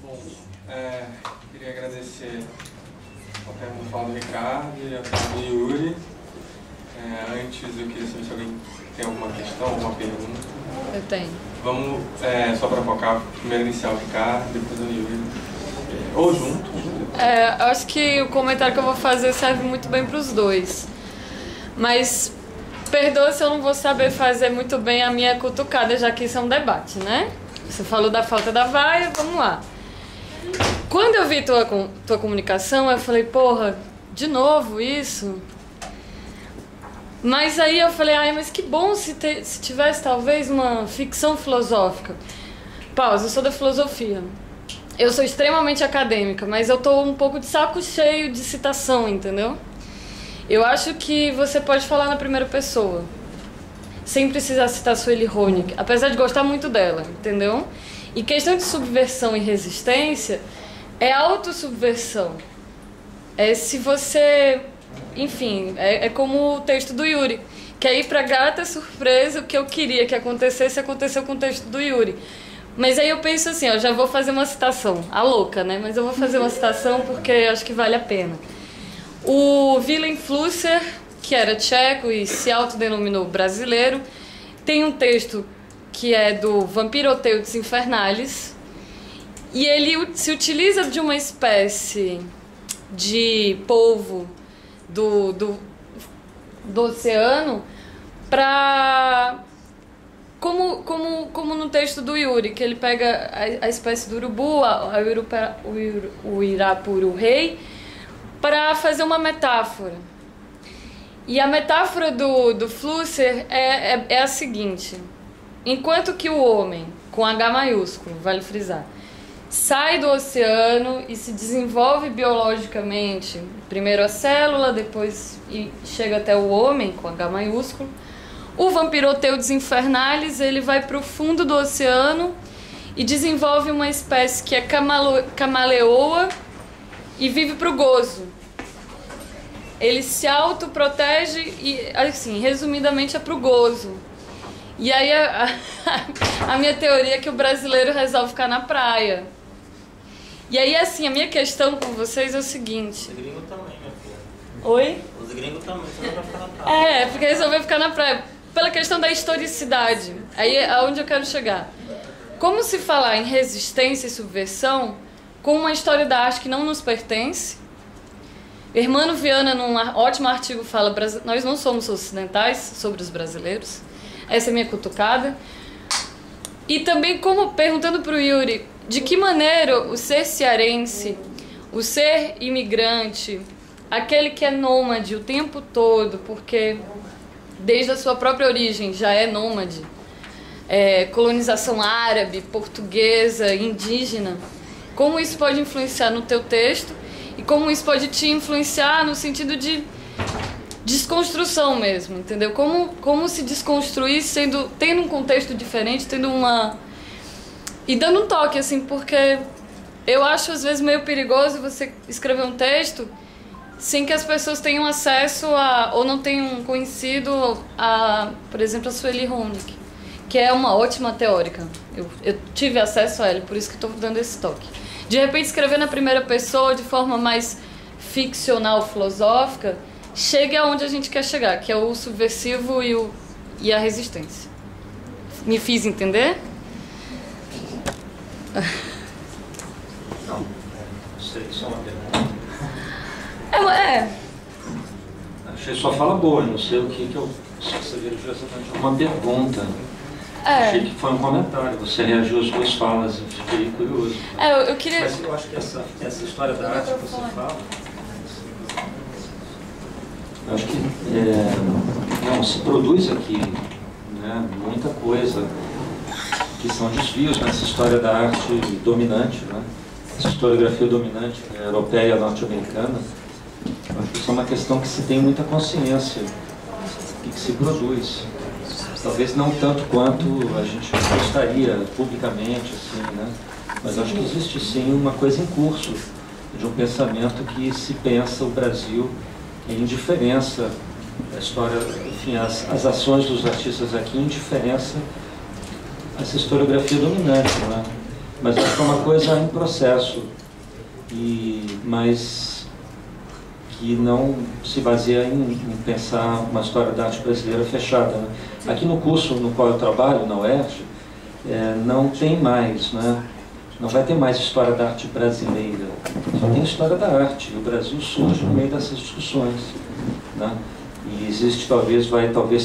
Bom, queria agradecer ao termo fala do Ricardo e ao termo do Yuri. Antes eu queria saber se alguém tem alguma questão, alguma pergunta. Eu tenho. Vamos, só para focar, primeiro iniciar o Ricardo, depois o Yuri. Ou juntos. Eu acho que o comentário que eu vou fazer serve muito bem para os dois. Mas perdoa se eu não vou saber fazer muito bem a minha cutucada, já que isso é um debate, né? Você falou da falta da vaia, vamos lá. Quando eu vi tua comunicação, eu falei, porra, de novo isso? Mas aí eu falei, ai, mas que bom se tivesse talvez uma ficção filosófica. Pausa, eu sou da filosofia. Eu sou extremamente acadêmica, mas eu tô um pouco de saco cheio de citação, entendeu? Eu acho que você pode falar na primeira pessoa, sem precisar citar Sueli Honig, apesar de gostar muito dela, entendeu? E questão de subversão e resistência é autossubversão. É se você... Enfim, é como o texto do Yuri, que aí pra grata surpresa o que eu queria que acontecesse, aconteceu com o texto do Yuri. Mas aí eu penso assim, ó, já vou fazer uma citação, a louca, né? Mas eu vou fazer uma citação porque acho que vale a pena. O Willem Flusser, que era tcheco e se autodenominou brasileiro, tem um texto que é do Vampiroteutes Infernales, e ele se utiliza de uma espécie de polvo do oceano para... Como no texto do Yuri, que ele pega a espécie do urubu, o irapuru-rei, para fazer uma metáfora. E a metáfora do Flusser é a seguinte: enquanto que o homem, com H maiúsculo, vale frisar, sai do oceano e se desenvolve biologicamente, primeiro a célula, depois chega até o homem, com H maiúsculo, o Vampiroteutes Infernales, ele vai para o fundo do oceano e desenvolve uma espécie que é camaleoa e vive para o gozo. Ele se autoprotege e, assim, resumidamente, é para o gozo. E aí a minha teoria é que o brasileiro resolve ficar na praia. E aí, assim, a minha questão com vocês é o seguinte... Os gringos também, minha filha. Oi? Os gringos também, você não vai ficar na praia. Porque resolveu ficar na praia. Pela questão da historicidade. Aí é aonde eu quero chegar. Como se falar em resistência e subversão com uma história da arte que não nos pertence? Hermano Viana, num ótimo artigo, fala: nós não somos ocidentais sobre os brasileiros. Essa é a minha cutucada. E também perguntando para o Yuri, de que maneira o ser cearense, o ser imigrante, aquele que é nômade o tempo todo, porque desde a sua própria origem já é nômade, colonização árabe, portuguesa, indígena, como isso pode influenciar no teu texto e como isso pode te influenciar no sentido de desconstrução mesmo, entendeu? Como se desconstruir tendo um contexto diferente, tendo uma... E dando um toque, assim, porque eu acho às vezes meio perigoso você escrever um texto sem que as pessoas tenham acesso ou não tenham conhecido por exemplo, a Sueli Honig, que é uma ótima teórica. Eu tive acesso a ela, por isso que estou dando esse toque. De repente, escrever na primeira pessoa, de forma mais ficcional, filosófica, chegue aonde a gente quer chegar, que é o subversivo e a resistência. Me fiz entender? Não, sei, só uma pergunta. Achei sua fala boa, não sei o que eu... Você virou exatamente uma pergunta. Achei que foi um comentário, você reagiu às duas falas, eu fiquei curioso. Eu queria... Mas eu acho que essa história da arte que você fala... Eu acho que se produz aqui, né, muita coisa que são desvios nessa história da arte dominante, né, essa historiografia dominante europeia, norte-americana. Eu acho que isso é uma questão que se tem muita consciência e que se produz. Talvez não tanto quanto a gente gostaria publicamente, assim, né, mas acho que existe sim uma coisa em curso de um pensamento que se pensa o Brasil em indiferença, a história, enfim, as ações dos artistas aqui em indiferença a essa historiografia dominante, né? Mas acho que é uma coisa em processo, mas que não se baseia em pensar uma história da arte brasileira fechada, né? Aqui no curso no qual eu trabalho, na UERJ, não tem mais, né? Não vai ter mais história da arte brasileira, só tem história da arte. E o Brasil surge no meio dessas discussões, né? E existe, talvez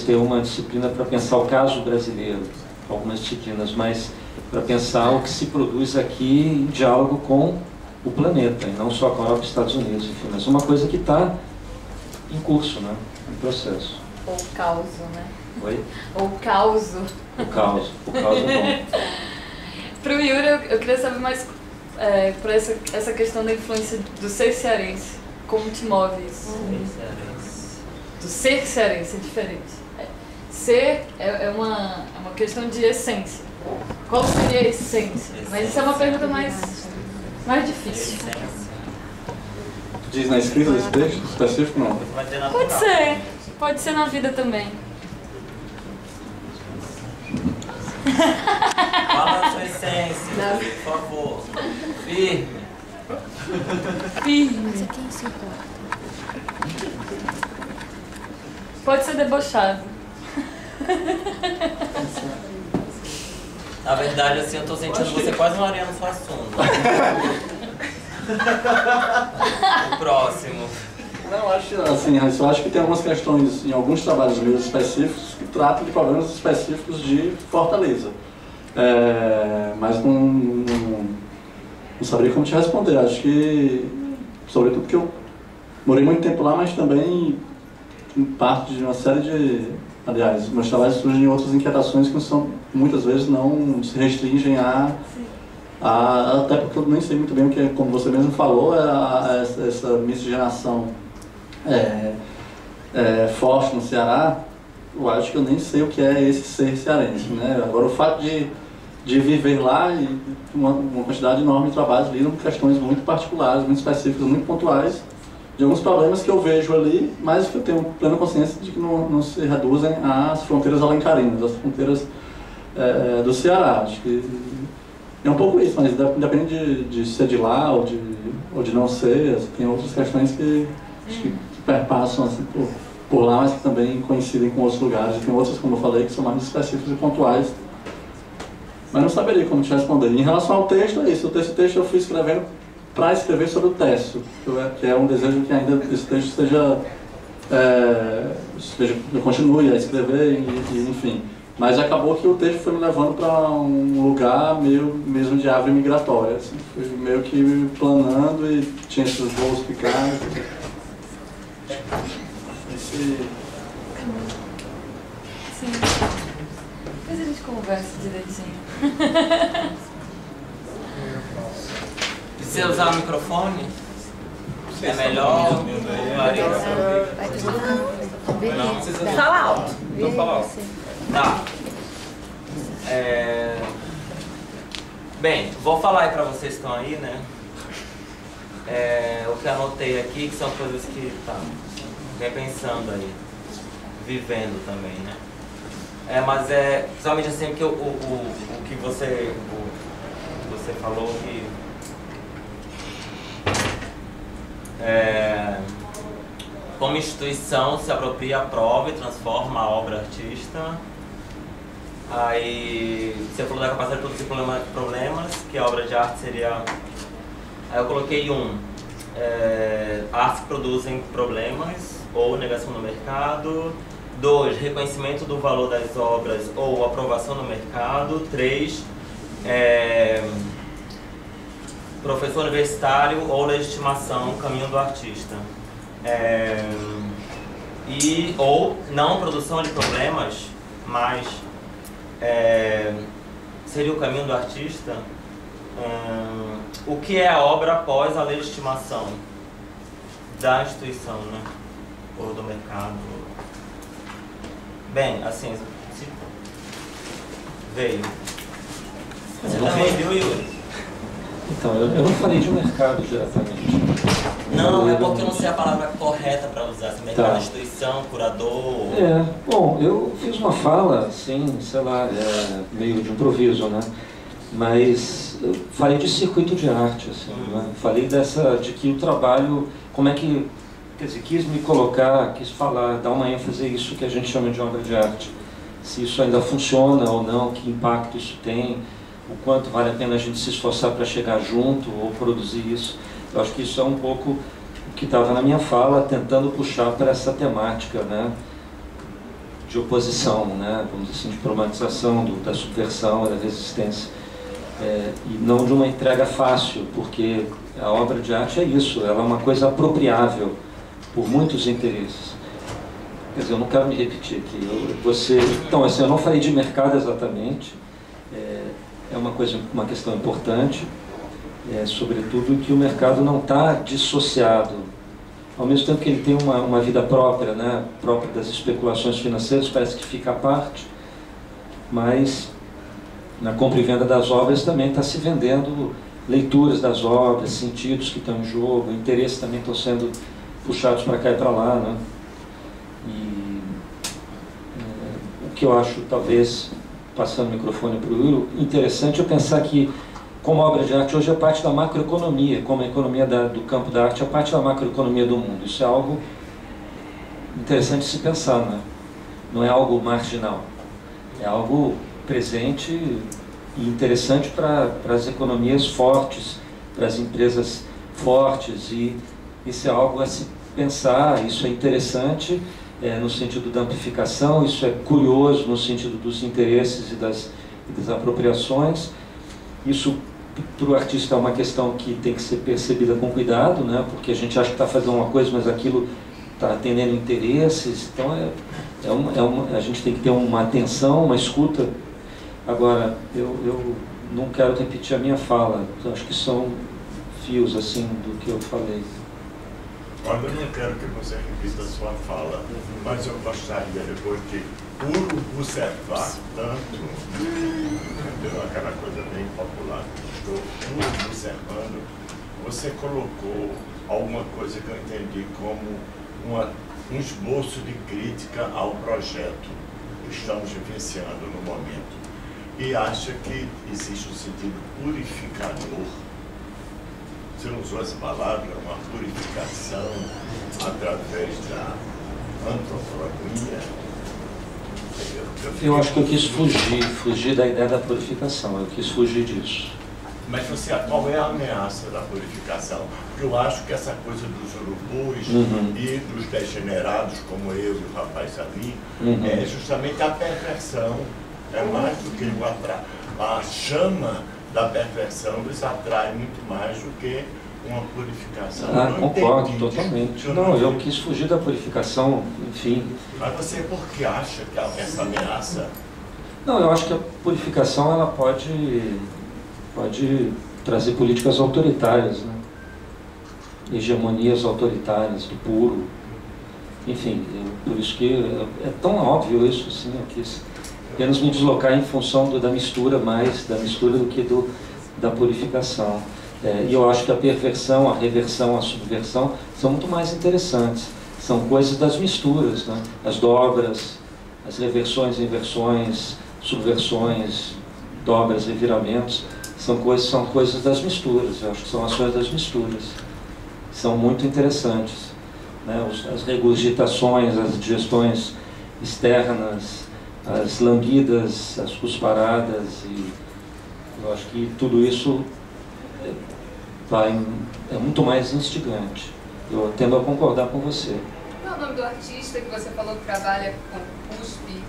ter uma disciplina para pensar o caso brasileiro, algumas disciplinas, mas para pensar o que se produz aqui em diálogo com o planeta, e não só com a Europa e Estados Unidos, enfim, mas uma coisa que está em curso, né? Em processo. Ou causo, né? Oi? Ou causo. O caos é bom. Para o Yuri, eu queria saber mais por essa questão da influência do ser cearense. Como te move isso? Do ser cearense é diferente. Ser é uma questão de essência. Qual seria a essência? Mas isso é uma pergunta mais difícil. Diz na escrita desse texto específico, não? Pode ser na vida também. Fala a sua essência, por favor. Firme. Firme. Pode ser debochado. Na verdade, assim, eu tô sentindo você quase uma Ariano Suassuna. O próximo. Não, eu acho que tem algumas questões em alguns trabalhos meus específicos que tratam de problemas específicos de Fortaleza. Mas não saberia como te responder. Acho que, sobretudo porque eu morei muito tempo lá, mas também parte de uma série de... Aliás, meus trabalhos surgem em outras inquietações que muitas vezes não se restringem até porque eu nem sei muito bem o que é, como você mesmo falou, essa miscigenação forte no Ceará. Eu acho que eu nem sei o que é esse ser cearense, né? Agora, o fato de viver lá e uma quantidade enorme de trabalhos lidam com questões muito particulares, muito específicas, muito pontuais, de alguns problemas que eu vejo ali, mas que eu tenho plena consciência de que não se reduzem às fronteiras alencarinas, às fronteiras do Ceará. Acho que é um pouco isso, mas independente de ser de lá ou de não ser, assim, tem outras questões que acho que perpassam assim, por lá, mas que também coincidem com outros lugares. E tem outras, como eu falei, que são mais específicas e pontuais. Mas não saberia como te responder. Em relação ao texto, é isso. Esse texto eu fui escrevendo para escrever sobre o Técio, que é um desejo que ainda esse texto eu continue a escrever, enfim. Mas acabou que o texto foi me levando para um lugar meio mesmo de árvore migratória. Assim. Fui meio que planando e tinha esses voos picados. Sim. Depois a gente conversa direitinho. Precisa usar o microfone? É melhor? Não precisa. Fala alto. Então fala alto. Tá. Bem, vou falar aí pra vocês que estão aí, né? O que anotei aqui, que são coisas que vem pensando aí, vivendo também, né? Mas principalmente assim, que o que você falou que como instituição se apropria a prova e transforma a obra artista. Aí você falou da capacidade de produzir problemas, que a obra de arte seria... Aí eu coloquei artes que produzem problemas ou negação no mercado. 2, reconhecimento do valor das obras ou aprovação no mercado. 3, professor universitário ou legitimação, caminho do artista. Ou não produção de problemas, mas seria o caminho do artista. O que é a obra após a legitimação da instituição, né? Ou do mercado. Bem, assim, veio. Você também viu, Yuri? Então, eu não falei de mercado diretamente. Não, é porque eu não sei a palavra correta para usar. Se mercado, instituição, curador... Bom, eu fiz uma fala, assim, sei lá, meio de improviso, né? Mas eu falei de circuito de arte, assim, né? Falei de que o trabalho, como é que, quer dizer, quis falar, dar uma ênfase a isso que a gente chama de obra de arte. Se isso ainda funciona ou não, que impacto isso tem, o quanto vale a pena a gente se esforçar para chegar junto ou produzir isso. Eu acho que isso é um pouco o que estava na minha fala, tentando puxar para essa temática, né, de oposição, né, vamos dizer assim, de problematização, da subversão, da resistência. E não de uma entrega fácil, porque a obra de arte é isso, ela é uma coisa apropriável por muitos interesses. Quer dizer, eu não quero me repetir aqui. Então, assim, eu não falei de mercado exatamente, é uma questão importante, sobretudo que o mercado não está dissociado. Ao mesmo tempo que ele tem uma vida própria, né, própria das especulações financeiras, parece que fica à parte, mas na compra e venda das obras também está se vendendo leituras das obras, sentidos que estão em jogo, interesses também estão sendo puxados para cá e para lá, né? E o que eu acho, talvez, passando o microfone para o Will, interessante é pensar que, como obra de arte hoje é parte da macroeconomia, como a economia do campo da arte é parte da macroeconomia do mundo. Isso é algo interessante de se pensar, né? Não é algo marginal, é algo presente e interessante para as economias fortes, para as empresas fortes, e isso é algo a se pensar, isso é interessante no sentido da amplificação, isso é curioso no sentido dos interesses e das apropriações. Isso, para o artista, é uma questão que tem que ser percebida com cuidado, né? Porque a gente acha que está fazendo uma coisa, mas aquilo está atendendo interesses. Então, a gente tem que ter uma atenção, uma escuta. Agora, eu não quero repetir a minha fala, eu acho que são fios assim do que eu falei. Olha, eu não quero que você repita a sua fala, mas eu gostaria, depois de observar tanto, entendeu? Aquela coisa bem popular, estou observando, você colocou alguma coisa que eu entendi como um esboço de crítica ao projeto que estamos vivenciando no momento. E acha que existe um sentido purificador. Você não usou essa palavra, uma purificação através da antropologia? Eu acho que eu quis fugir da ideia da purificação, eu quis fugir disso. Mas qual é a ameaça da purificação? Porque eu acho que essa coisa dos urubus e dos degenerados, como eu e o rapaz ali, é justamente a perversão. É mais do que a chama da perversão nos atrai muito mais do que uma purificação. Concordo totalmente. Não, eu quis fugir da purificação, enfim. Mas você por que acha que há essa ameaça? Não, eu acho que a purificação ela pode trazer políticas autoritárias, né? Hegemonias autoritárias, do puro. Enfim, por isso que é tão óbvio isso, assim, eu quis apenas me deslocar em função da mistura, mais da mistura do que da purificação. E eu acho que a perversão, a reversão, a subversão são muito mais interessantes. São coisas das misturas, né? As dobras, as reversões, inversões, subversões, dobras, reviramentos, são coisas das misturas. Eu acho que são ações das misturas. São muito interessantes, né? As regurgitações, as digestões externas, as lambidas, as cusparadas, e eu acho que tudo isso é muito mais instigante. Eu tendo a concordar com você. Qual é o nome do artista que você falou que trabalha com cuspe?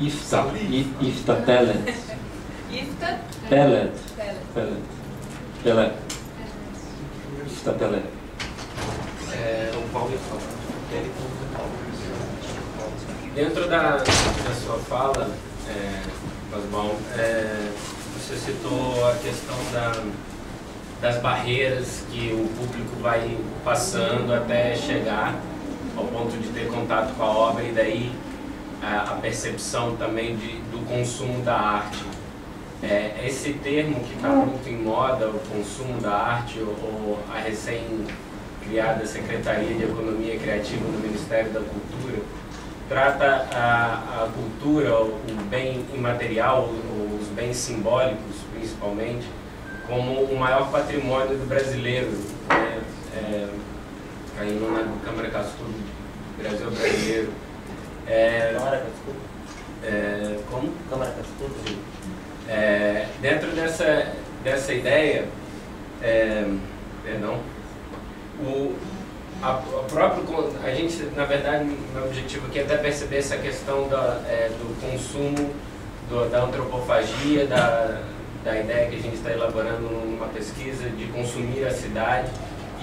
Ifta Pellet. Ifta? Pellet. Ifta Pellet. O Paulo ia falar. Dentro da sua fala, Oswald, você citou a questão das barreiras que o público vai passando até chegar ao ponto de ter contato com a obra, e daí a percepção também do consumo da arte. Esse termo que está muito em moda, o consumo da arte, ou a recém-criada Secretaria de Economia Criativa do Ministério da Cultura, trata a cultura, o bem imaterial, os bens simbólicos principalmente, como o maior patrimônio do brasileiro, né? Caindo na Câmara Cascudo, Brasil brasileiro. Câmara Cascudo? Como? Câmara Cascudo? Dentro dessa ideia, a gente, na verdade, meu objetivo aqui é até perceber essa questão do consumo, da antropofagia, da ideia que a gente está elaborando numa pesquisa de consumir a cidade,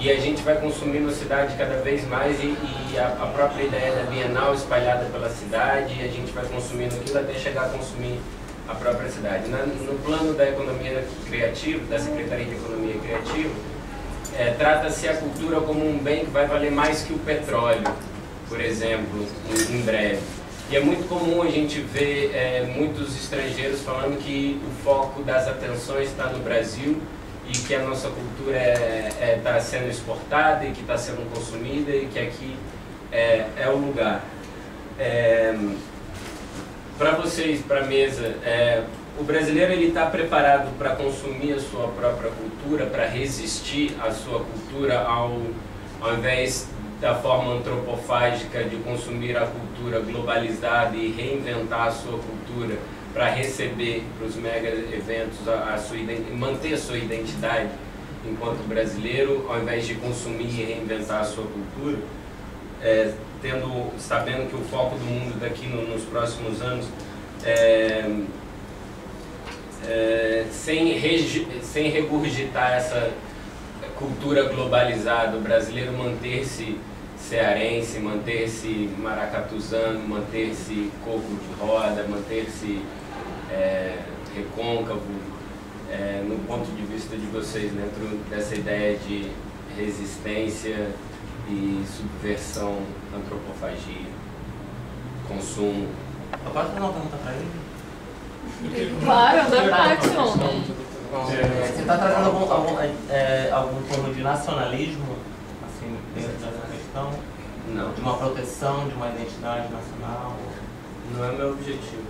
e a gente vai consumindo a cidade cada vez mais, e a própria ideia da Bienal espalhada pela cidade, e a gente vai consumindo aquilo até chegar a consumir a própria cidade. No plano da economia criativa, da Secretaria de Economia Criativa, trata-se a cultura como um bem que vai valer mais que o petróleo, por exemplo, em breve. E é muito comum a gente ver muitos estrangeiros falando que o foco das atenções está no Brasil e que a nossa cultura está sendo exportada e que está sendo consumida e que aqui é o lugar. Para vocês, para a mesa, o brasileiro está preparado para consumir a sua própria cultura, para resistir à sua cultura, ao invés da forma antropofágica de consumir a cultura globalizada e reinventar a sua cultura para receber para os mega eventos manter a sua identidade enquanto brasileiro, ao invés de consumir e reinventar a sua cultura, sabendo que o foco do mundo daqui nos próximos anos sem regurgitar essa cultura globalizada, o brasileiro manter-se cearense, manter-se maracatuzano, manter-se coco de roda, manter-se recôncavo, no ponto de vista de vocês, dentro dessa ideia de resistência e subversão, antropofagia, consumo. Eu posso fazer uma pergunta para ele? Claro, debate, Você está trazendo algum forma de nacionalismo, assim, dentro dessa questão? Não. De uma proteção, de uma identidade nacional? Não é meu objetivo.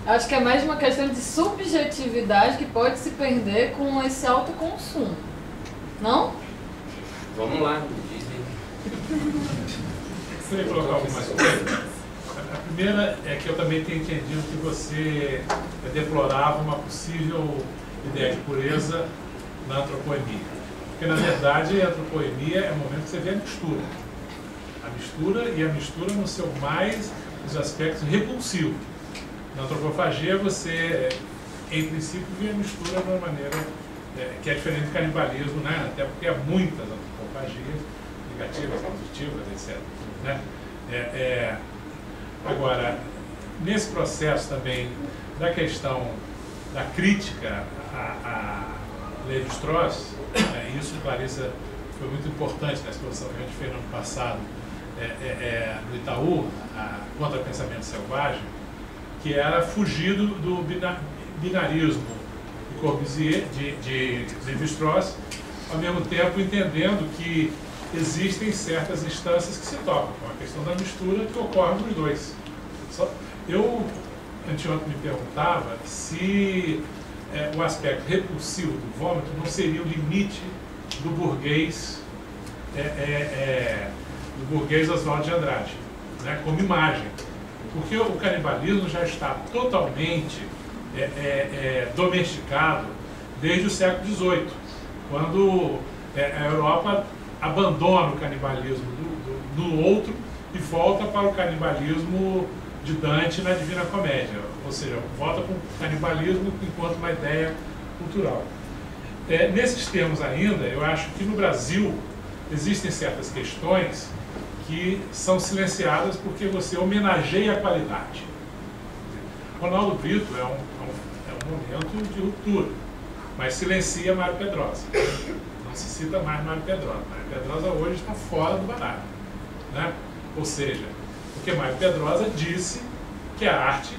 Acho que é mais uma questão de subjetividade que pode se perder com esse autoconsumo. Não? Vamos lá, dizem. Você ia colocar algumas coisas? A primeira é que eu também tenho entendido que você deplorava uma possível ideia de pureza na antropoemia. Porque, na verdade, a antropoemia é o momento que você vê a mistura. A mistura no seu os aspectos repulsivos. Na antropofagia, você, em princípio, vê a mistura de uma maneira que é diferente do canibalismo, né? Até porque há muitas antropofagias, negativas, positivas, etc. Né? Agora, nesse processo também da questão da crítica à Lévi-Strauss, isso, Clarissa, foi muito importante na exposição que a gente fez no ano passado no Itaú, contra o pensamento selvagem, que era fugir do binarismo de Corbusier, de Lévi-Strauss, ao mesmo tempo entendendo que existem certas instâncias que se tocam, como a questão da mistura que ocorre nos dois. Eu, anteontem, me perguntava se o aspecto repulsivo do vômito não seria o limite do burguês, Oswald de Andrade, né, como imagem. Porque o canibalismo já está totalmente domesticado desde o século XVIII, quando a Europa abandona o canibalismo do outro e volta para o canibalismo de Dante na Divina Comédia, ou seja, volta para o canibalismo enquanto uma ideia cultural. Nesses termos ainda, eu acho que no Brasil existem certas questões que são silenciadas porque você homenageia a qualidade. Ronaldo Brito é um momento de ruptura, mas silencia Mário Pedrosa. Não se cita mais Mário Pedrosa. Mário Pedrosa hoje está fora do baralho, né? Ou seja, porque Mário Pedrosa disse que a arte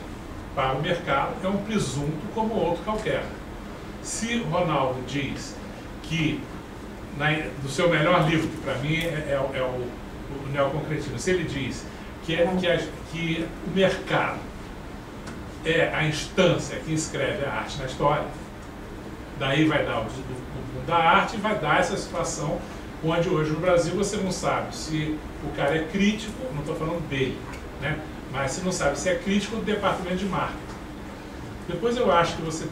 para o mercado é um presunto como outro qualquer. Se Ronaldo diz que, do seu melhor livro, que para mim é o neoconcretismo, se ele diz que o mercado é a instância que inscreve a arte na história, daí vai dar o da arte vai dar essa situação onde hoje no Brasil você não sabe se o cara é crítico, não estou falando dele, né? Mas você não sabe se é crítico do departamento de marketing. Depois eu acho que você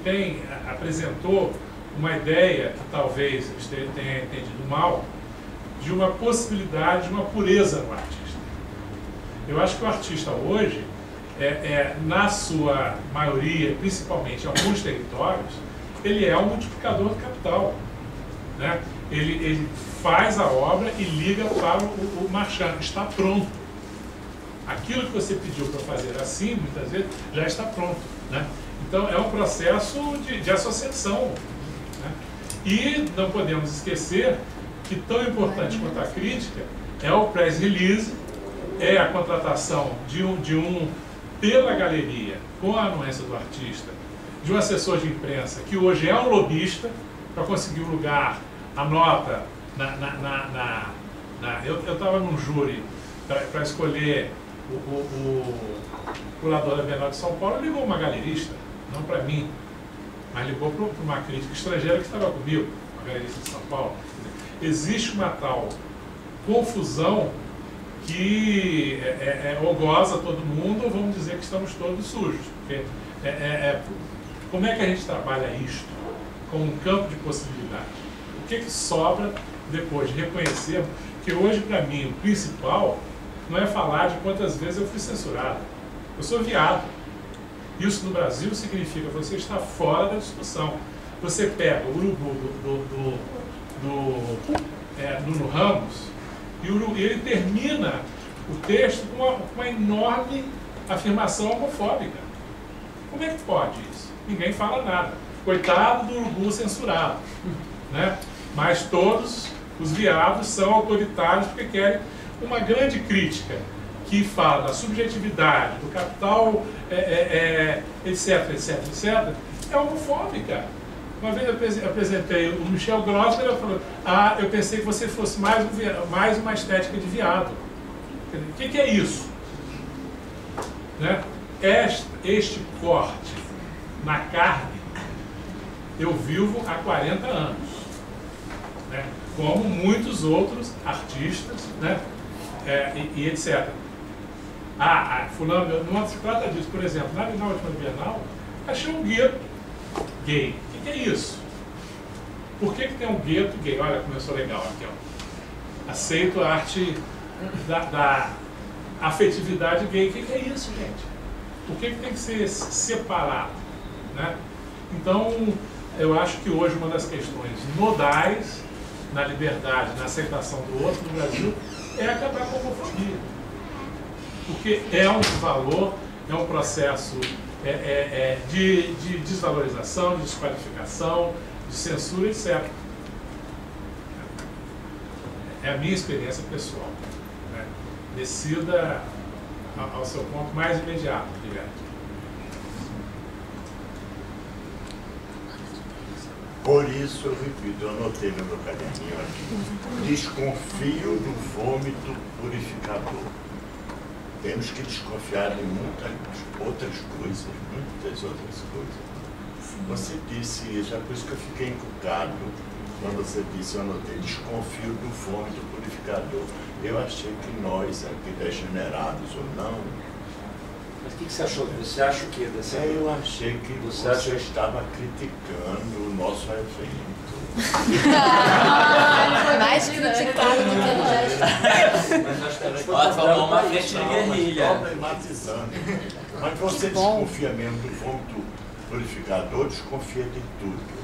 apresentou uma ideia, que talvez você tenha entendido mal, de uma possibilidade de uma pureza no artista. Eu acho que o artista hoje, na sua maioria, principalmente em alguns territórios, ele é um multiplicador do capital, né? Ele faz a obra e liga para o marchand, está pronto. Aquilo que você pediu para fazer assim, muitas vezes, já está pronto, né? Então é um processo de associação, né? E não podemos esquecer que tão importante quanto a crítica é o press release, é a contratação pela galeria, com a anuência do artista, de um assessor de imprensa, que hoje é um lobista, para conseguir um lugar, a nota, eu estava num júri para escolher o curador da Bienal de São Paulo, ligou uma galerista, não para mim, mas ligou para uma crítica estrangeira que estava comigo, uma galerista de São Paulo. Existe uma tal confusão que ogoza todo mundo, ou vamos dizer que estamos todos sujos. Porque como é que a gente trabalha isto como um campo de possibilidade? O que sobra depois de reconhecer que hoje, para mim, o principal não é falar de quantas vezes eu fui censurado. Eu sou viado. Isso no Brasil significa que você está fora da discussão. Você pega o urubu do Nuno Ramos e ele termina o texto com uma enorme afirmação homofóbica. Como é que pode isso? Ninguém fala nada. Coitado do urubu censurado, né? Mas todos os viados são autoritários porque querem uma grande crítica que fala da subjetividade, do capital, etc, etc, etc, é homofóbica. Uma vez eu apresentei o Michel Grossman, ele falou, eu pensei que você fosse mais uma estética de viado. O que é isso? Né? Este corte na carne, eu vivo há 40 anos. Né? Como muitos outros artistas, né? E etc. Fulano, não se trata disso. Por exemplo, na última Bienal, achei um gueto gay. O que é isso? Por que tem um gueto gay? Olha como eu sou legal aqui, ó. Aceito a arte da afetividade gay. O que é isso, gente? Por que tem que ser separado? Né? Então, eu acho que hoje uma das questões nodais na liberdade, na aceitação do outro no Brasil, é acabar com a homofobia. Porque é um valor, é um processo de desvalorização, de desqualificação, de censura, etc. É a minha experiência pessoal. Né? Decida ao seu ponto mais imediato, direto. Por isso eu repito, eu anotei no meu caderninho aqui, desconfio do vômito purificador. Temos que desconfiar de muitas outras coisas. Você disse isso, é por isso que eu fiquei encucado quando você disse, eu anotei, desconfio do vômito purificador. Eu achei que nós, aqui degenerados ou não... Mas o que você achou? Você acha o quê? Eu achei que você estava criticando o nosso evento. Mais criticado do que o resto. Pode falar uma frente de guerrilha. Problematizando. Mas você desconfia mesmo do vômito purificador, desconfia de tudo.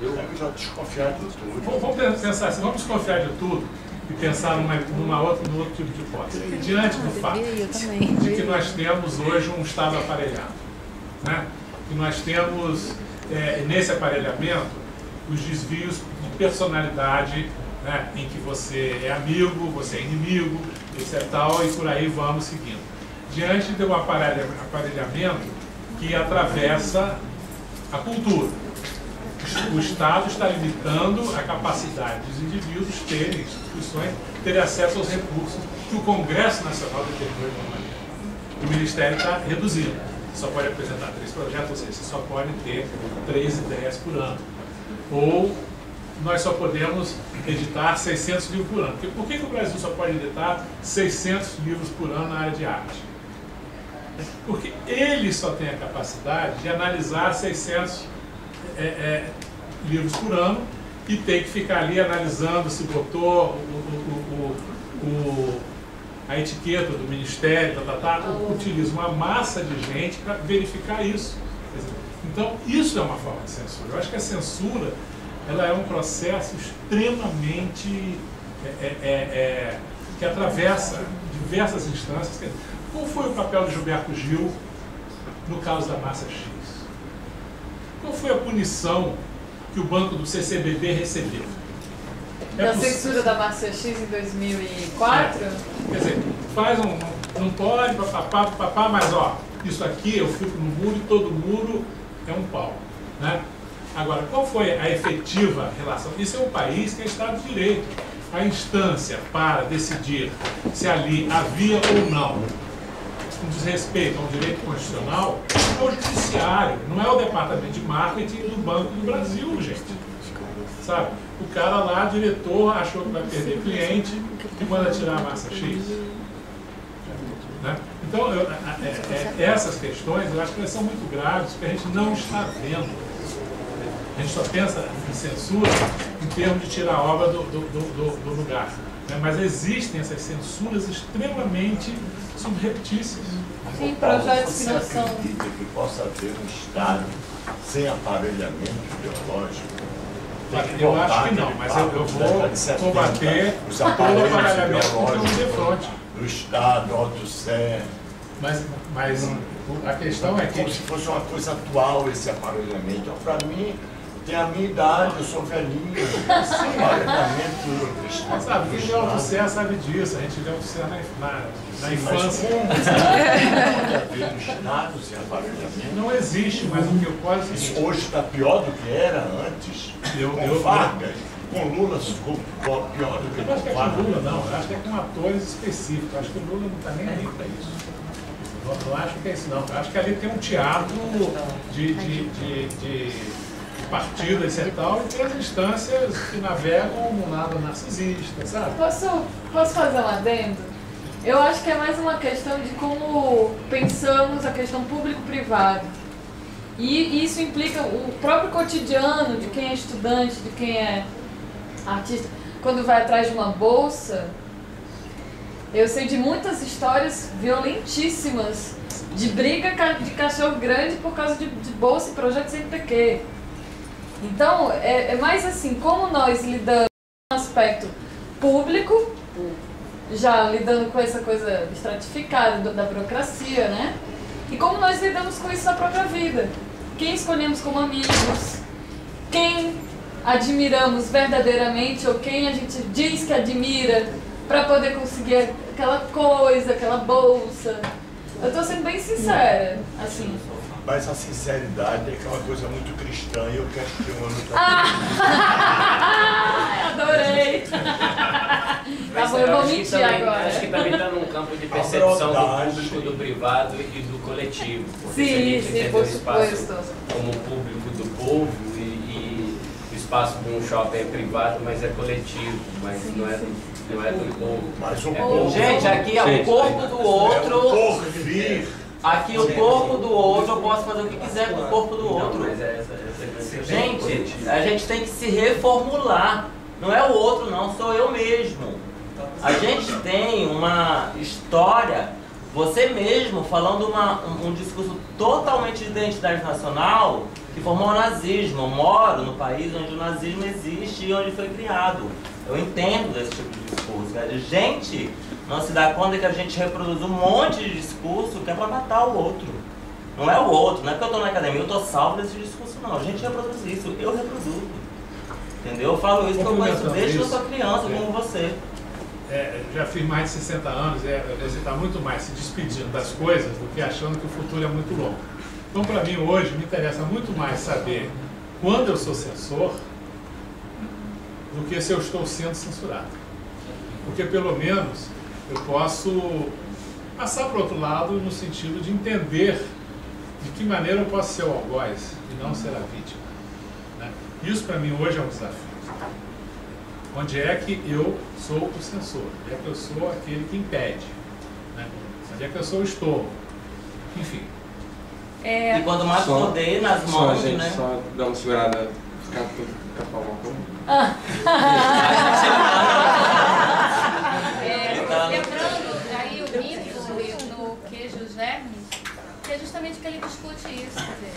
Eu já desconfiar de tudo. Vamos pensar assim, vamos desconfiar de tudo e pensar num outro tipo de hipótese. Diante do fato de que nós temos hoje um Estado aparelhado, né? Que nós temos, nesse aparelhamento, os desvios de personalidade, né? Em que você é amigo, você é inimigo, etc. Tal, e por aí vamos seguindo. Diante de um aparelhamento que atravessa a cultura. O Estado está limitando a capacidade dos indivíduos terem instituições, terem acesso aos recursos que o Congresso Nacional determinou de uma maneira. O Ministério está reduzindo. Você só pode apresentar 3 projetos, ou seja, você só pode ter 3 ideias por ano. Ou nós só podemos editar 600 livros por ano. Por que o Brasil só pode editar 600 livros por ano na área de arte? Porque ele só tem a capacidade de analisar 600 livros por ano e tem que ficar ali analisando se botou a etiqueta do Ministério, utiliza uma massa de gente para verificar isso. Então, isso é uma forma de censura. Eu acho que a censura ela é um processo extremamente que atravessa diversas instâncias. Qual foi o papel de Gilberto Gil no caso da Massa X? Qual foi a punição que o banco do CCBB recebeu? Da censura da Massa X em 2004? Quer dizer, não pode, papapá, mas ó, isso aqui eu fico no muro e todo muro é um pau, né? Agora, qual foi a efetiva relação? Isso é um país que é Estado de Direito. A instância para decidir se ali havia ou não um desrespeito ao direito constitucional é o judiciário, não é o departamento de marketing do Banco do Brasil, gente. Sabe? O cara lá, diretor, achou que vai perder cliente e manda tirar a Massa X. Né? Então, essas questões, eu acho que elas são muito graves, porque a gente não está vendo. A gente só pensa em censura em termos de tirar a obra do lugar. Né? Mas existem essas censuras extremamente subreptícias. Sim, projetos que não Você são... acredita que possa haver um Estado sem aparelhamento ideológico? Eu acho que não, mas eu vou combater todo o aparelhamento que não de frente. Do Estado, do Sé. Mas a questão é que... Como se fosse uma coisa atual esse aparelhamento. Então, para mim, tem a minha idade, eu sou velhinho. Esse aparelhamento... Sabe, quem leu o Sé sabe disso. A gente leu o Sé na infância. Pode haver um Estado sem aparelhamento? Não existe, mas o que eu posso dizer... Isso hoje está pior do que era antes. Com Vargas, com Lula ficou pior do que eu acho que é com com Vargas. Lula, não. Eu acho que é com atores específicos. Eu acho que o Lula não está nem aí para isso. Eu não acho que é isso, não. Eu acho que ali tem um teatro de partidas e tal, e tem as instâncias que navegam no lado narcisista, sabe? Posso fazer um adendo? Eu acho que é mais uma questão de como pensamos a questão público-privado. E isso implica o próprio cotidiano de quem é estudante, de quem é artista. Quando vai atrás de uma bolsa, eu sei de muitas histórias violentíssimas de briga de cachorro grande por causa de bolsa e projetos CNPq. Então, é mais assim, como nós lidamos com o aspecto público, já lidando com essa coisa estratificada da burocracia, né? E como nós lidamos com isso na própria vida. Quem escolhemos como amigos, quem admiramos verdadeiramente ou quem a gente diz que admira para poder conseguir aquela coisa, aquela bolsa. Eu tô sendo bem sincera, assim. Mas a sinceridade é que é uma coisa muito cristã e eu questiono Adorei! Tá bom, eu vou mentir agora. Acho que também está num campo de percepção do público, do privado e do coletivo. Porque se a gente entender o espaço como público do povo e o espaço de um shopping é privado, mas é coletivo, mas não é do povo. Mas o povo... Gente, aqui é o corpo do outro. Aqui o corpo do outro, eu posso fazer o que quiser com o corpo do outro. Gente, a gente tem que se reformular. Não é o outro não, sou eu mesmo. A gente tem uma história, você mesmo falando um discurso totalmente de identidade nacional que formou o nazismo. Eu moro no país onde o nazismo existe e onde foi criado. Eu entendo desse tipo de discurso. A gente não se dá conta que a gente reproduz um monte de discurso que é para matar o outro. Não é o outro, não é porque eu estou na academia, eu estou salvo desse discurso, não. A gente reproduz isso, eu reproduzo. Entendeu? Eu falo isso que eu conheço desde que eu sou criança, como você. Já fiz mais de 60 anos, você está muito mais se despedindo das coisas do que achando que o futuro é muito longo. Então, para mim, hoje, me interessa muito mais saber quando eu sou censor do que se eu estou sendo censurado. Porque, pelo menos, eu posso passar para o outro lado no sentido de entender de que maneira eu posso ser o algoz e não ser a vítima. Né? Isso, para mim, hoje é um desafio. Onde é que eu sou o censor? Onde é que eu sou aquele que impede? Né? Onde é que eu sou o estorvo? Enfim. E quando mais poder nas mãos, gente, né? só dar uma segurada, ficar com a mão. Lembrando aí o mito no Queijo e os Vermes, que é justamente que ele discute isso. Quer dizer,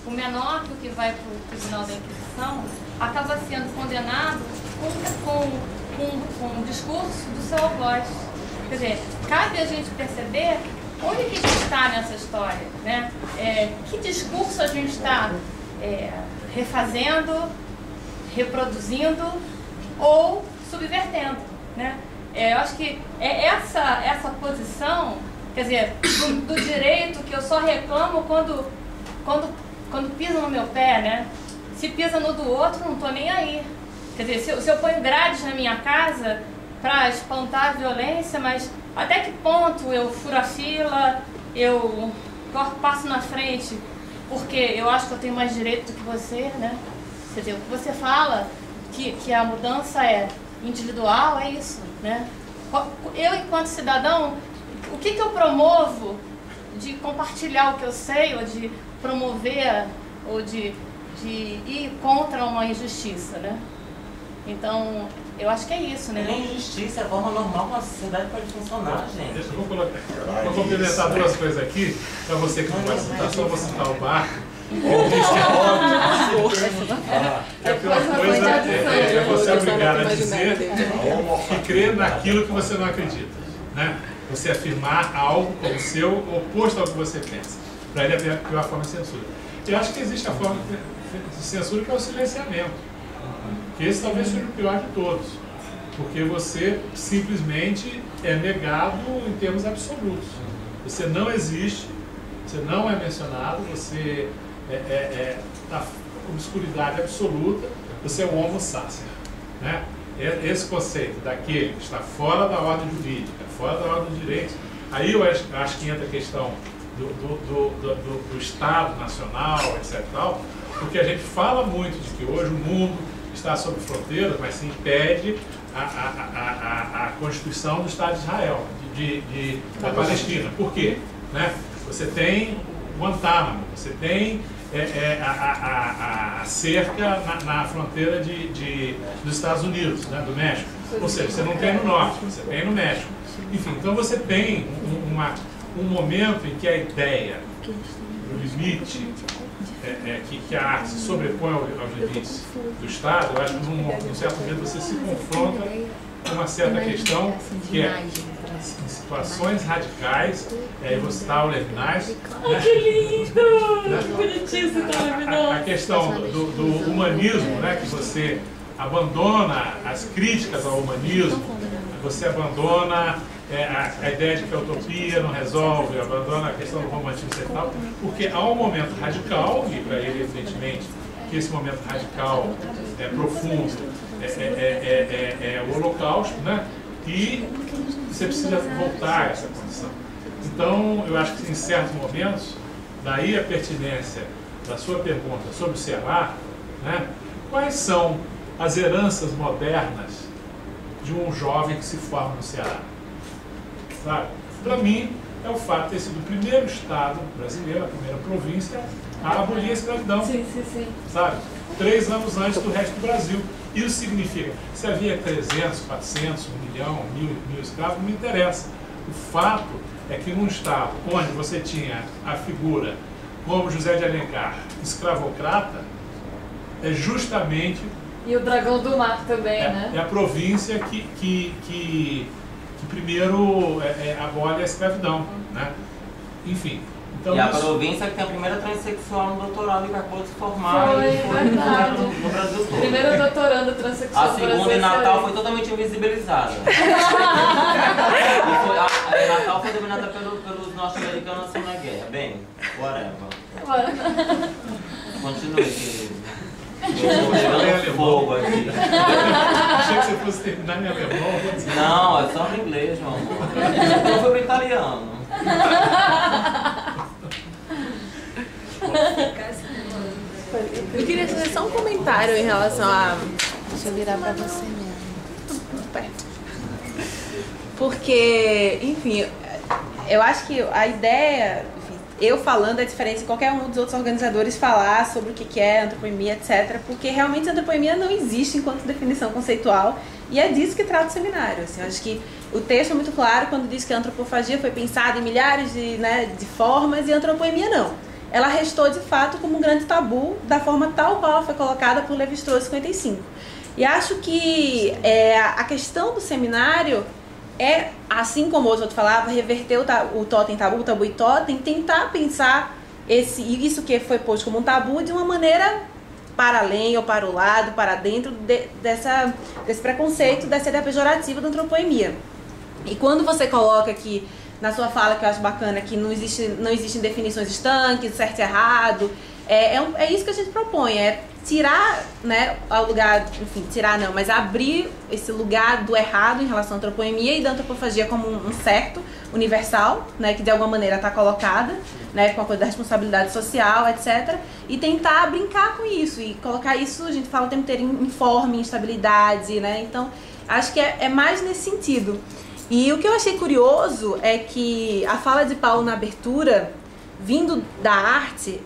o menor que vai para o tribunal da Inquisição acaba sendo condenado com o discurso do seu algoz. Quer dizer, cabe a gente perceber onde que a gente está nessa história, né? Que discurso a gente está refazendo, reproduzindo ou subvertendo, né? Eu acho que essa posição, quer dizer, do direito que eu só reclamo quando pisa no meu pé, né? Se pisa no do outro, não estou nem aí. Quer dizer, se eu ponho grades na minha casa para espantar a violência, mas até que ponto eu furo a fila, eu passo na frente porque eu acho que eu tenho mais direito do que você, né? Quer dizer, o que você fala que a mudança é individual, é isso, né? Eu, enquanto cidadão, o que eu promovo de compartilhar o que eu sei, ou de promover, ou de ir contra uma injustiça, né? Então, eu acho que é isso, né? Nem injustiça, é a forma normal como a sociedade pode funcionar, gente. Deixa eu vou complementar duas coisas aqui, para você que não vai citar, só vou citar o barco. A pior coisa é você obrigado a dizer que crê naquilo que você não acredita, né? Você afirmar algo como seu, oposto ao que você pensa. Para ele é a pior forma de censura. Eu acho que existe a forma de censura que é o silenciamento. Que esse talvez seja o pior de todos. Porque você simplesmente é negado em termos absolutos. Você não existe, você não é mencionado, você está com obscuridade absoluta, você é um homo sacer, né? Esse conceito daquele que está fora da ordem jurídica, fora da ordem dos direitos, aí eu acho que entra a questão do Estado nacional, etc. Porque a gente fala muito de que hoje o mundo está sob fronteiras, mas se impede a constituição do Estado de Israel, da Palestina. Por quê? Né? Você tem Guantánamo, você tem a cerca na fronteira dos Estados Unidos, né, do México. Ou seja, você não tem no norte, você tem no México. Enfim, então você tem um momento em que a ideia, o limite, que a arte se sobrepõe aos limites do Estado, eu acho que num certo momento você se confronta com uma certa questão que é em situações radicais, aí você está o Levinas. Ai, que lindo! Né? Bonitinho você tá Levinas. A questão do humanismo, né, que você abandona as críticas ao humanismo, você abandona a ideia de que a utopia não resolve, abandona a questão do romantismo e tal, porque há um momento radical, e para ele, evidentemente, que esse momento radical profundo é o Holocausto, né? E você precisa voltar a essa condição. Então, eu acho que em certos momentos, daí a pertinência da sua pergunta sobre o Ceará, né? Quais são as heranças modernas de um jovem que se forma no Ceará? Sabe? Para mim, é o fato de ter sido o primeiro estado brasileiro, a primeira província, a abolir a escravidão. Sim. Sabe? 3 anos antes do resto do Brasil. Isso significa, se havia 300, 400, 1 milhão, 1.000 escravos, não me interessa. O fato é que num estado onde você tinha a figura como José de Alencar, escravocrata, é justamente... E o Dragão do Mar também, né? É a província que primeiro abole a escravidão, né? Enfim. Então, e a província que tem a primeira transexual no doutorado que acabou de se formar no Brasil todo. Primeira doutoranda transexual. A segunda em Natal foi totalmente invisibilizada. Natal foi dominada pelos norte-americanos assim na guerra. Bem, whatever. Continue, querido. Eu estou fogo aqui. Achei que você fosse terminar em alemão. Não, é só em inglês, meu amor. Eu fui para italiano. Eu queria fazer só um comentário em relação a Deixa eu virar para você mesmo. Porque, enfim, eu acho que a ideia, enfim, eu falando é diferente de qualquer um dos outros organizadores falar sobre o que é antropoimia, etc. Porque realmente a antropoimia não existe enquanto definição conceitual e é disso que trata o seminário. Assim, eu acho que o texto é muito claro quando diz que a antropofagia foi pensada em milhares de formas e a antropoimia não. Ela restou de fato como um grande tabu da forma tal qual ela foi colocada por Lévi-Strauss em 55. E acho que a questão do seminário é, assim como o outro falava, reverter o totem tabu, o tabu e totem, tentar pensar isso que foi posto como um tabu de uma maneira para além ou para o lado, para dentro desse preconceito, dessa ideia pejorativa da antropoimia. E quando você coloca aqui na sua fala, que eu acho bacana, que não existem definições estanques, certo e errado, é isso que a gente propõe, é tirar, né, ao lugar, enfim, tirar não, mas abrir esse lugar do errado em relação à antropoimia e da antropofagia como um certo universal, né, que de alguma maneira está colocada, né, com a coisa da responsabilidade social, etc. E tentar brincar com isso e colocar isso, a gente fala o tempo inteiro em forma, em estabilidade, né, então acho que é mais nesse sentido. E o que eu achei curioso é que a fala de Paulo na abertura, vindo da arte,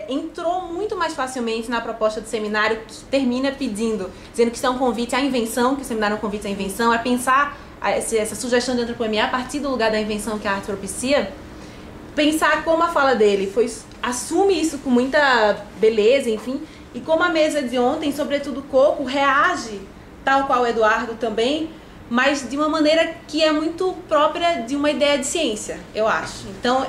entrou muito mais facilmente na proposta do seminário, que termina dizendo que isso é um convite à invenção, que o seminário é um convite à invenção, é pensar essa sugestão de antropoimia a partir do lugar da invenção que a arte propicia, pensar como a fala dele assume isso com muita beleza, enfim, e como a mesa de ontem, sobretudo o Coco, reage, tal qual o Eduardo também, mas de uma maneira que é muito própria de uma ideia de ciência, eu acho. Então,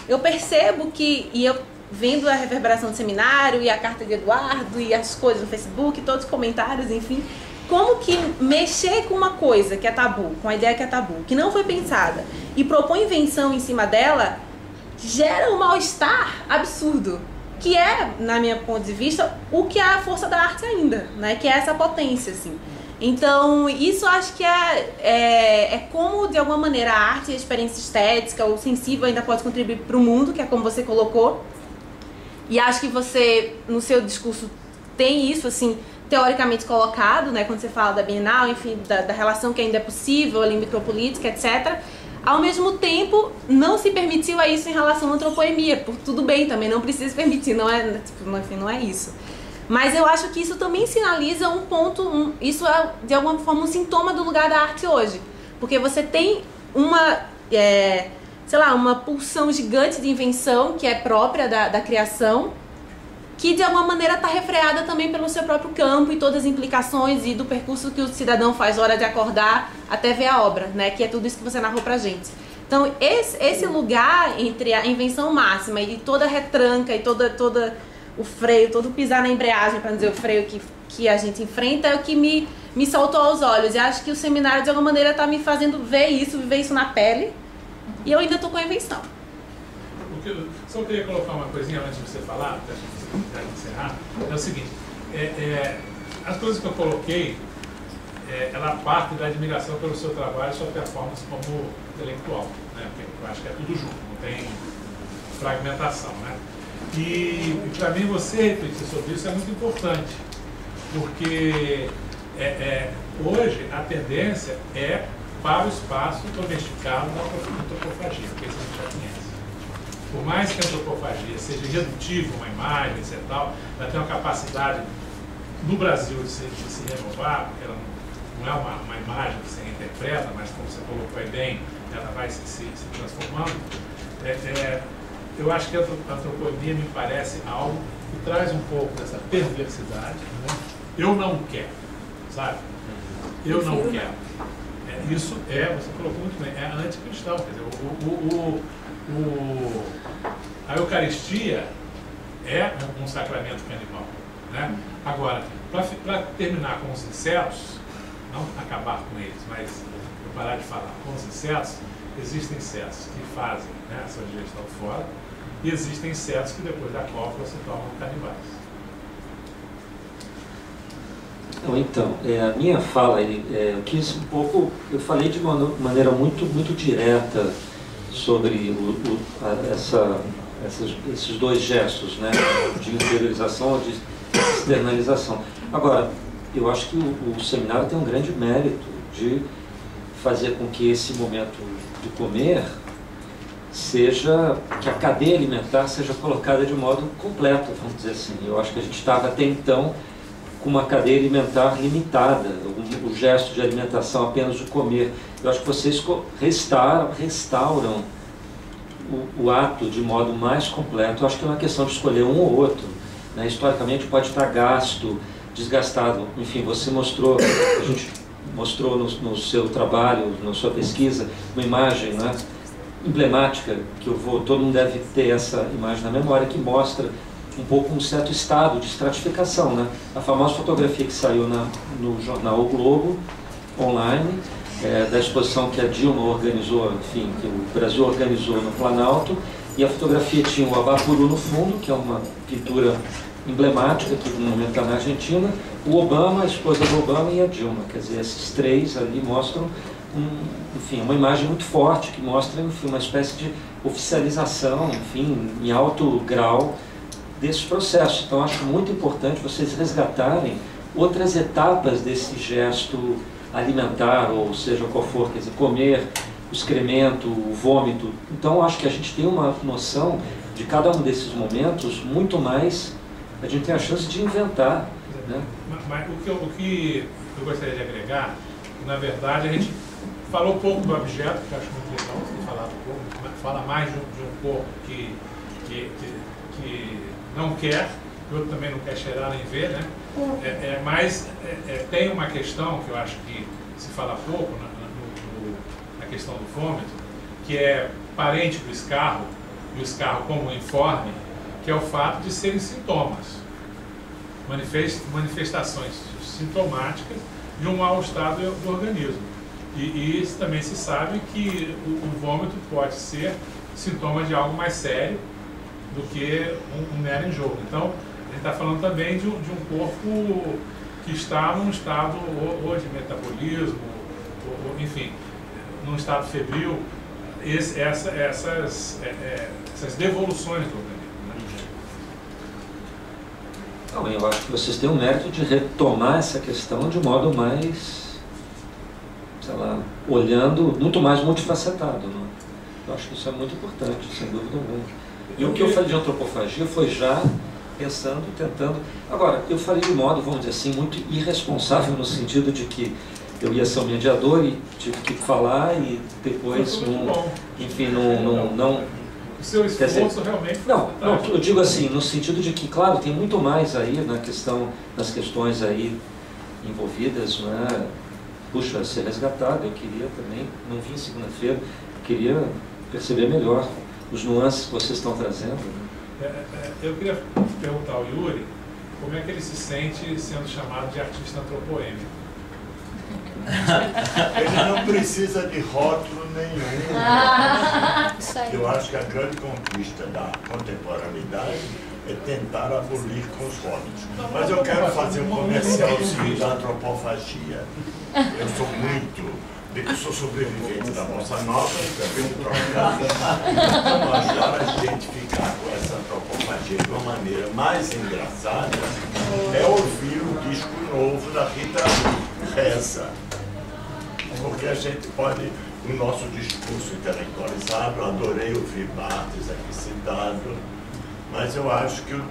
eu percebo que, e eu vendo a reverberação do seminário, e a carta de Eduardo, e as coisas no Facebook, todos os comentários, enfim, como que mexer com uma coisa que é tabu, com a ideia que é tabu, que não foi pensada, e propõe invenção em cima dela, gera um mal-estar absurdo, que é, na minha ponto de vista, o que é a força da arte ainda, né? Que é essa potência, assim. Então, isso acho que é como, de alguma maneira, a arte, a experiência estética, o sensível ainda pode contribuir para o mundo, que é como você colocou. E acho que você, no seu discurso, tem isso, assim, teoricamente colocado, né? Quando você fala da Bienal, enfim, da relação que ainda é possível, ali, micropolítica, etc. Ao mesmo tempo, não se permitiu a isso em relação à antropoimia, por tudo bem também, não precisa permitir, não é, tipo, enfim, não é isso. Mas eu acho que isso também sinaliza um ponto, isso é de alguma forma um sintoma do lugar da arte hoje. Porque você tem uma pulsão gigante de invenção que é própria da criação, que de alguma maneira está refreada também pelo seu próprio campo e todas as implicações e do percurso que o cidadão faz hora de acordar até ver a obra, né? Que é tudo isso que você narrou pra gente. Então, esse lugar entre a invenção máxima e toda a retranca e toda o freio, todo pisar na embreagem, para dizer o freio que a gente enfrenta, é o que me saltou aos olhos. E acho que o seminário, de alguma maneira, está me fazendo ver isso, viver isso na pele. E eu ainda estou com a invenção. Só queria colocar uma coisinha antes de você falar, para a gente encerrar. É o seguinte, as coisas que eu coloquei, ela parte da admiração pelo seu trabalho e sua performance como intelectual, né? Porque eu acho que é tudo junto, não tem fragmentação, né? E para mim você refletir sobre isso é muito importante, porque hoje a tendência é para o espaço domesticado da antropofagia, porque isso a gente já conhece. Por mais que a antropofagia seja redutiva, uma imagem, etc., ela tem uma capacidade no Brasil de se renovar, porque ela não é uma imagem que você interpreta, mas como você colocou aí bem, ela vai se transformando. Eu acho que a antropoimia me parece algo que traz um pouco dessa perversidade, né? Eu não quero, sabe? Eu não quero. Isso você colocou muito bem, é anticristão. Quer dizer, a Eucaristia é um sacramento canibal, né? Agora, para terminar com os insetos, não acabar com eles, mas eu parar de falar com os insetos, existem insetos que fazem, né, a sua digestão fora, e existem insetos que depois da cópula se tornam canibais. Então, a minha fala, eu quis um pouco, eu falei de uma maneira muito direta sobre esses dois gestos, né, de interiorização ou de externalização. Agora, eu acho que o seminário tem um grande mérito de fazer com que esse momento de comer seja, que a cadeia alimentar seja colocada de modo completo, vamos dizer assim. Eu acho que a gente estava até então com uma cadeia alimentar limitada, o gesto de alimentação apenas de comer. Eu acho que vocês restauram o ato de modo mais completo. Eu acho que é uma questão de escolher um ou outro, né? Historicamente pode estar gasto, desgastado. Enfim, você mostrou, a gente mostrou no seu trabalho, na sua pesquisa, uma imagem, né, emblemática, que todo mundo deve ter essa imagem na memória, que mostra um pouco um certo estado de estratificação, né? A famosa fotografia que saiu no jornal O Globo, online, da exposição que a Dilma organizou, enfim, que o Brasil organizou no Planalto, e a fotografia tinha o Abapuru no fundo, que é uma pintura emblemática, que no momento está na Argentina, o Obama, a esposa do Obama e a Dilma. Quer dizer, esses três ali mostram enfim, uma imagem muito forte, que mostra, enfim, uma espécie de oficialização, enfim, em alto grau desses processos. Então, acho muito importante vocês resgatarem outras etapas desse gesto alimentar, ou seja, qual for, quer dizer, comer, o excremento, o vômito. Então, acho que a gente tem uma noção de cada um desses momentos muito mais, a gente tem a chance de inventar, né? Mas o que eu gostaria de agregar, na verdade, a gente falou um pouco do objeto, que eu acho muito legal você falar um pouco, fala mais de um corpo que não quer, o outro também não quer cheirar nem ver, né? Mas tem uma questão que eu acho que se fala pouco na questão do vômito, que é parente do escarro, e o escarro como informe, que é o fato de serem sintomas, manifestações sintomáticas de um mau estado do organismo. E também se sabe que o vômito pode ser sintoma de algo mais sério do que um mero enjoo. Então, a gente está falando também de um corpo que está num estado ou de metabolismo, ou enfim, num estado febril, essas devoluções do organismo, né? Não, eu acho que vocês têm o mérito de retomar essa questão de modo mais, sei lá, olhando muito mais multifacetado, né? Eu acho que isso é muito importante, sem dúvida alguma. E o que eu falei de antropofagia foi já pensando, tentando... Agora, eu falei de modo, vamos dizer assim, muito irresponsável, no sentido de que eu ia ser um mediador e tive que falar e depois, enfim, não... O seu esforço realmente foi não, eu digo assim, no sentido de que, claro, tem muito mais aí nas questões aí envolvidas, né? Puxa, ser resgatado, eu queria também, não vim segunda-feira, queria perceber melhor os nuances que vocês estão trazendo, né? Eu queria perguntar ao Yuri como é que ele se sente sendo chamado de artista antropoêmico. Ele não precisa de rótulo nenhum. Eu acho que a grande conquista da contemporaneidade é tentar abolir com os rótulos. Mas eu quero fazer um comercialzinho da antropofagia. Eu sou sobrevivente da Bossa Nova e também um trocado. Então, ajudar a gente ficar com essa antropofagia de uma maneira mais engraçada é ouvir o disco novo da Rita Lee, Reza. Porque a gente pode, no nosso discurso intelectualizado, adorei ouvir Barthes aqui citado, mas eu acho que o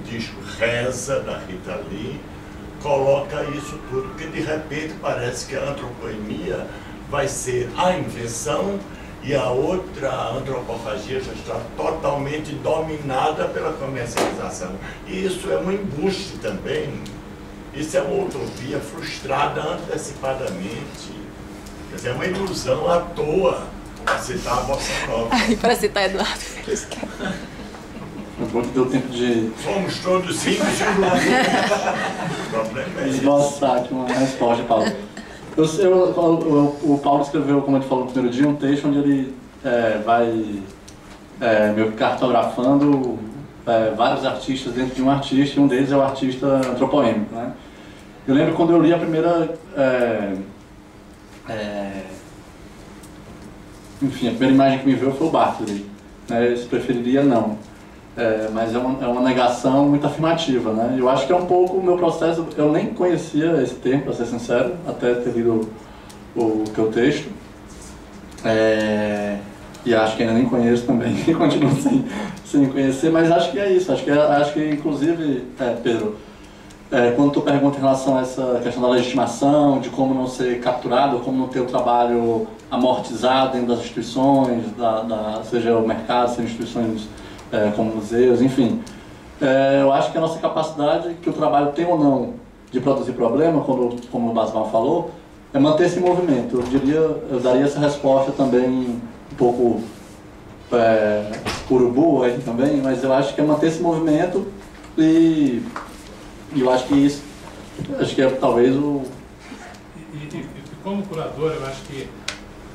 disco Reza, da Rita Lee, coloca isso tudo, porque de repente parece que a antropoemia vai ser a invenção e a outra antropofagia já está totalmente dominada pela comercialização. E isso é um embuste também. Isso é uma utopia frustrada antecipadamente. Quer dizer, é uma ilusão à toa, para citar a Bossa Nova. Para citar Eduardo. É bom que deu tempo de... Somos todos simples de o problema é esboçar aqui uma resposta, Paulo. O Paulo escreveu, como a gente falou no primeiro dia, um texto onde ele vai meio que cartografando vários artistas dentro de um artista, e um deles é o artista antropoêmico, né? Eu lembro quando eu li a primeira... enfim, a primeira imagem que me veio foi o Bartley, né? Se preferiria não. mas é uma negação muito afirmativa, né? Eu acho que é um pouco o meu processo. Eu nem conhecia esse termo, para ser sincero, até ter lido o teu texto. E acho que ainda nem conheço também, continuo sem conhecer, mas acho que é isso. Acho que inclusive, Pedro, quando tu pergunta em relação a essa questão da legitimação, de como não ser capturado, como não ter o trabalho amortizado dentro das instituições, seja o mercado, seja instituições como museus, enfim. Eu acho que a nossa capacidade, que o trabalho tem ou não de produzir problema, como o Basbal falou, é manter esse movimento. Eu daria essa resposta também um pouco urubu aí também, mas eu acho que é manter esse movimento e eu acho que isso, talvez o... E como curador, eu acho que,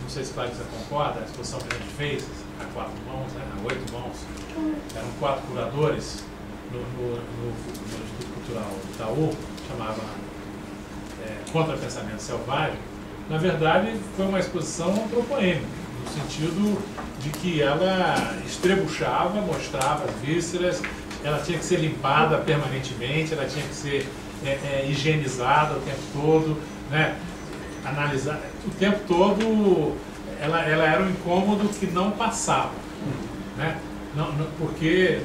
não sei se o Clarissa concorda, a exposição que a gente fez, a 4 mãos, né, a 8 mãos, eram 4 curadores no Instituto Cultural Itaú, chamava Contra Pensamento Selvagem. Na verdade, foi uma exposição antropoêmica, no sentido de que ela estrebuchava, mostrava as vísceras, ela tinha que ser limpada permanentemente, ela tinha que ser higienizada o tempo todo, né? Analisar o tempo todo. Ela era um incômodo que não passava, né? Porque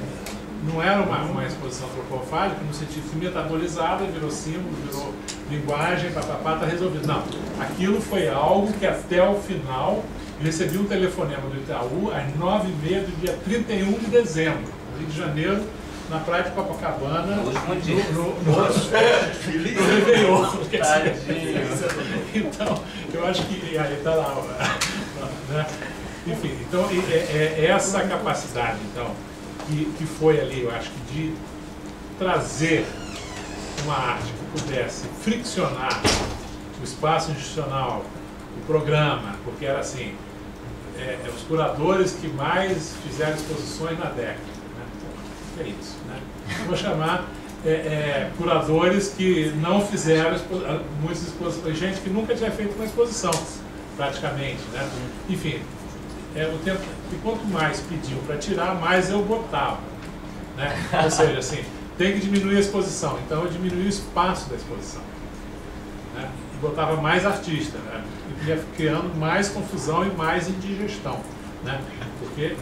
não era uma exposição antropofágica no sentido que metabolizada, virou símbolo, virou linguagem, papapá, está resolvido. Não, aquilo foi algo que até o final eu recebi um telefonema do Itaú às 9h30 do dia 31 de dezembro, no Rio de Janeiro, na praia de Copacabana, no Réveillon. Então, eu acho que aí está lá, né? Enfim, então essa capacidade, então, que foi ali, eu acho que de trazer uma arte que pudesse friccionar o espaço institucional, o programa, porque era assim, os curadores que mais fizeram exposições na década, né? É isso, né? Vou chamar curadores que não fizeram muitas exposições, gente que nunca tinha feito uma exposição, praticamente, né? Enfim, o tempo, e quanto mais pediam para tirar, mais eu botava, né? Ou seja, assim, tem que diminuir a exposição, então eu diminuí o espaço da exposição, né? E botava mais artista, né? E ia criando mais confusão e mais indigestão, né? Porque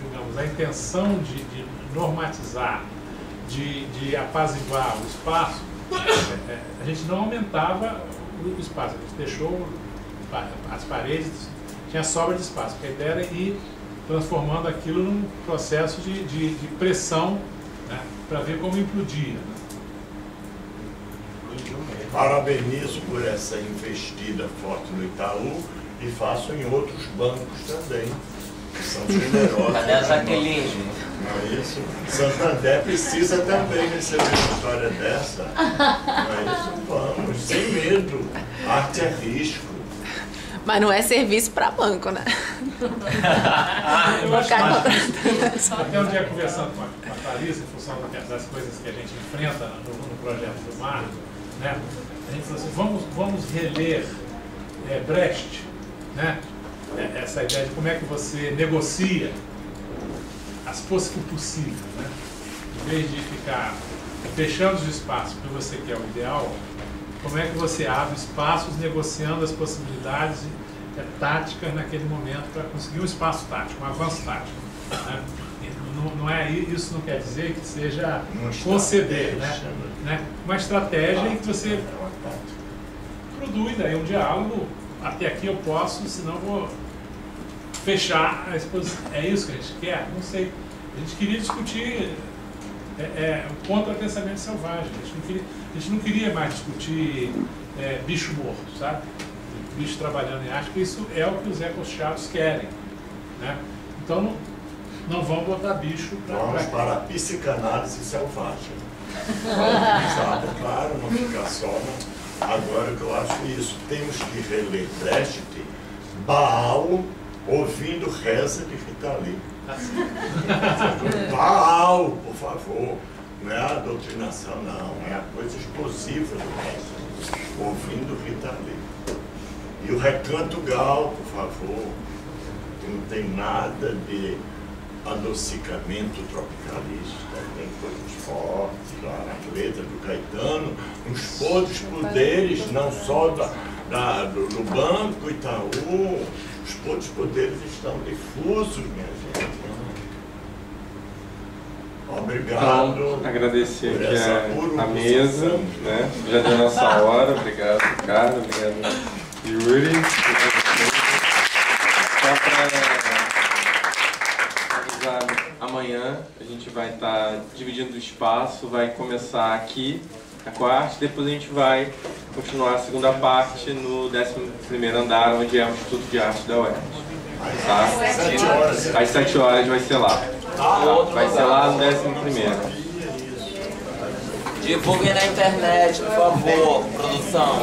digamos, a intenção de normatizar, de apaziguar o espaço, a gente não aumentava o espaço, a gente deixou as paredes, tinha sobra de espaço, porque a ideia era ir transformando aquilo num processo de pressão, né, para ver como implodia. Né? Parabenizo por essa investida forte no Itaú e faço em outros bancos também, que são generosos. Cadê a Jaqueline? Não é isso? Santander precisa também receber uma história dessa. Não é isso? Vamos, sem medo. Arte é risco. Mas não é serviço para banco, né? Eu acho que até um dia conversando com a Clarissa, em função das coisas que a gente enfrenta no projeto do Mar, né? A gente falou assim, vamos reler Brecht, né? Essa ideia de como é que você negocia as possíveis, né? Em vez de ficar fechando os espaços porque você quer o ideal, como é que você abre espaços negociando as possibilidades táticas naquele momento para conseguir um espaço tático, um avanço tático, né? Isso não quer dizer que seja conceder, né? Uma estratégia em que você produz aí um diálogo, até aqui eu posso, senão vou fechar a exposição. É isso que a gente quer? Não sei. A gente queria discutir o contra-pensamento selvagem. A gente não queria mais discutir bicho morto, sabe? Bicho trabalhando em arte, porque isso é o que os ecos-chatos querem, né? Então não vamos botar bicho para... Vamos para a psicanálise selvagem. Sabe, claro, não ficar só. Agora que eu acho isso, temos que reler Brecht, Baal, ouvindo reza de Rita Lee. Baal, por favor. Não é a doutrinação, não. É a coisa explosiva do reza. Ouvindo Rita Lee. E o Recanto Gal, por favor. Que não tem nada de adocicamento tropicalista, tem coisas fortes lá na letra do Caetano, uns outros poderes, não só do Banco Itaú, os outros poderes estão difusos, minha gente. Obrigado. Então, agradecer por aqui essa a mesa, né? Já deu nossa hora. Obrigado, Ricardo. Obrigado, Yuri. Só para avisar, amanhã a gente vai estar dividindo o espaço, vai começar aqui a quarta, depois a gente vai continuar a segunda parte no 11º andar, onde é o Instituto de Arte da UERJ. Tá? Às 7 horas vai ser lá. Vai ser lá no 11º. Divulguem na internet, por favor. Produção.